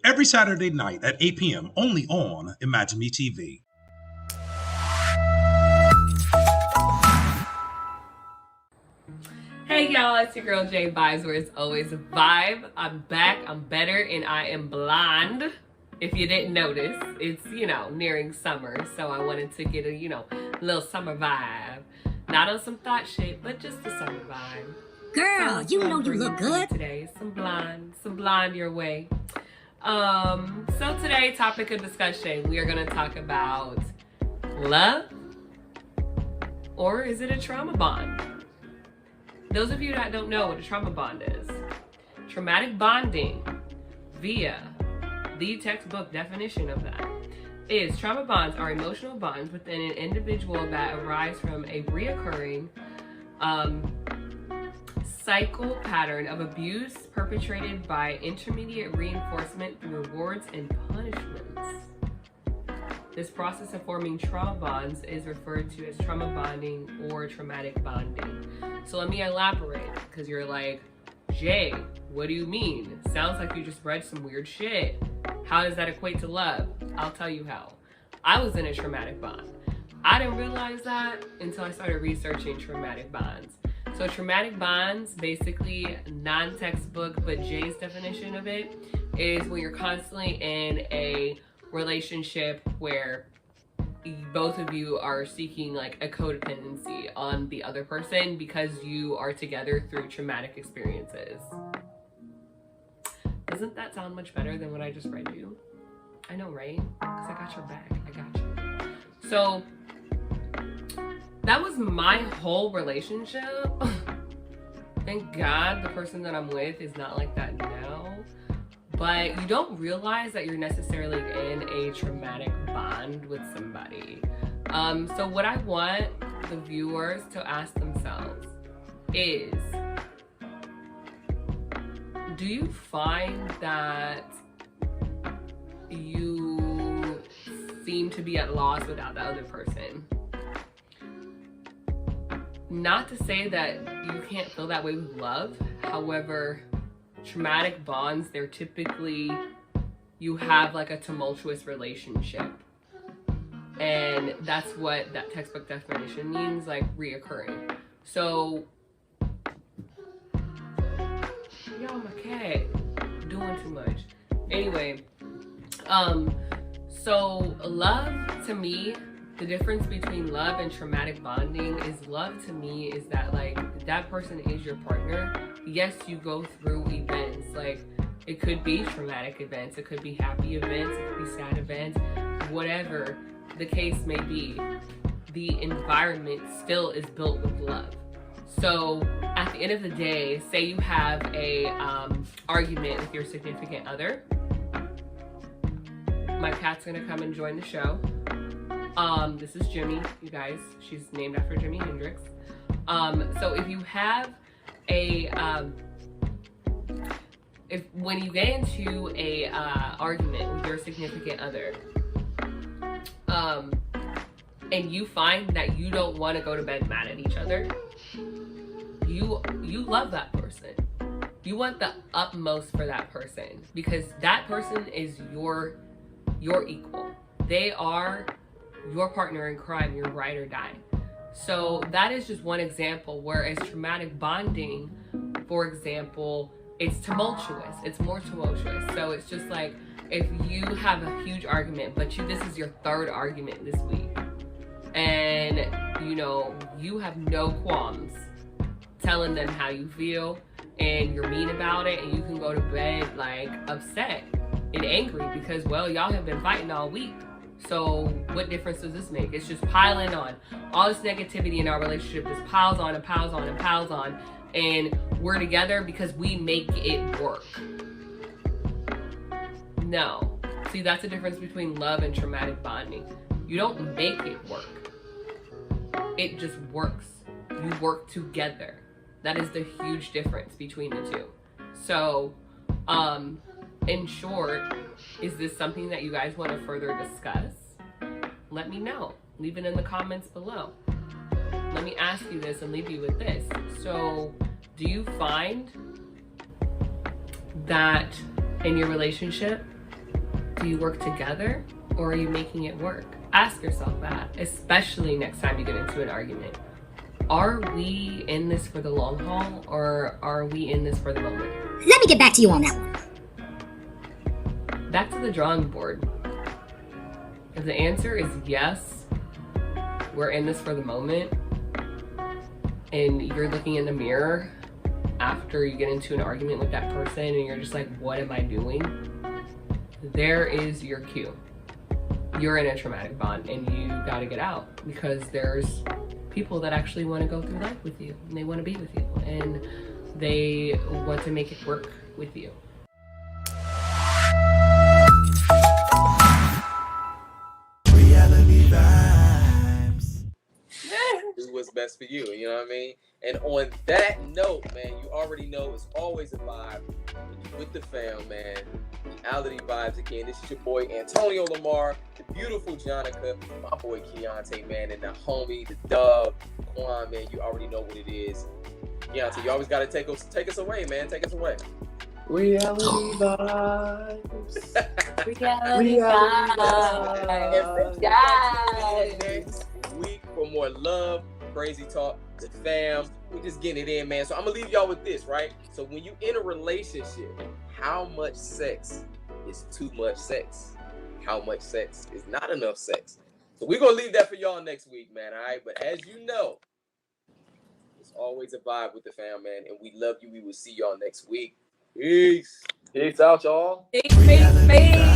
every Saturday night at 8 p.m. only on Imagine Me TV. Hey y'all, it's your girl Jay Vibes, where it's always a vibe. I'm back, I'm better, and I am blonde. If you didn't notice, it's, nearing summer, so I wanted to get a, little summer vibe. Not on some thought shit, but just a summer vibe. Girl, you know you look good. Today, some blonde your way. So today, topic of discussion, we are gonna talk about love, or is it a trauma bond? Those of you that don't know what a trauma bond is, traumatic bonding via the textbook definition of that is trauma bonds are emotional bonds within an individual that arise from a reoccurring cycle pattern of abuse perpetrated by intermediate reinforcement through rewards and punishments. This process of forming trauma bonds is referred to as trauma bonding or traumatic bonding. So let me elaborate, because you're like, Jay, what do you mean? Sounds like you just read some weird shit. How does that equate to love? I'll tell you how. I was in a traumatic bond. I didn't realize that until I started researching traumatic bonds. So traumatic bonds, basically non-textbook, but Jay's definition of it is when you're constantly in a relationship where both of you are seeking like a codependency on the other person because you are together through traumatic experiences. Doesn't that sound much better than what I just read you? I know, right? Because I got your back. I got you. So that was my whole relationship. Thank God the person that I'm with is not like that now. But you don't realize that you're necessarily in a traumatic bond with somebody. So what I want the viewers to ask themselves is, do you find that you seem to be at loss without the other person? Not to say that you can't feel that way with love. However, traumatic bonds, they're typically, you have like a tumultuous relationship. And that's what that textbook definition means, like reoccurring. So, yo, my cat doing too much. Anyway, so love to me, the difference between love and traumatic bonding is love to me is that like that person is your partner. Yes, you go through events, like it could be traumatic events, it could be happy events, it could be sad events, whatever the case may be, the environment still is built with love. So at the end of the day, say you have a argument with your significant other. My cat's gonna come and join the show. This is Jimmy, you guys. She's named after Jimi Hendrix. So if you have a, when you get into a argument with your significant other, and you find that you don't want to go to bed mad at each other, you love that person. You want the utmost for that person because that person is your equal. They are your partner in crime, your ride or die. So that is just one example, whereas traumatic bonding, for example, it's tumultuous. It's more tumultuous. So it's just like if you have a huge argument, but this is your third argument this week, and you have no qualms telling them how you feel, and you're mean about it, and you can go to bed like upset and angry because, well, y'all have been fighting all week. So what difference does this make? It's just piling on. All this negativity in our relationship just piles on and piles on and piles on. And we're together because we make it work. No. See, that's the difference between love and traumatic bonding. You don't make it work. It just works. You work together. That is the huge difference between the two. So, in short, is this something that you guys want to further discuss? Let me know. Leave it in the comments below. Let me ask you this and leave you with this. So, do you find that in your relationship, Do you work together or are you making it work? Ask yourself that, especially next time you get into an argument. Are we in this for the long haul or are we in this for the moment? Let me get back to you on that one. Back to the drawing board. If the answer is yes, we're in this for the moment, and you're looking in the mirror after you get into an argument with that person and you're just like, what am I doing? There is your cue. You're in a traumatic bond and you gotta get out, because there's people that actually want to go through life with you and they want to be with you and they want to make it work with you. Reality vibes. Do what's best for you, you know what I mean? And on that note, man, you already know it's always a vibe with the fam, man. Reality vibes again. This is your boy Antonio Lamar, the beautiful Jonica, my boy Keontae, man, and the homie, the dub, Quan, man. You already know what it is. Keontae, you always gotta take us away, man. Take us away. Reality vibes. Reality vibes. Yes. Next week for more love, crazy talk, the fam. We just getting it in, man. So I'm gonna leave y'all with this, right? So when you in a relationship, how much sex is too much sex? How much sex is not enough sex? So we're gonna leave that for y'all next week, man. All right. But as you know, it's always a vibe with the fam, man. And we love you. We will see y'all next week. Peace. Peace out, y'all. Peace.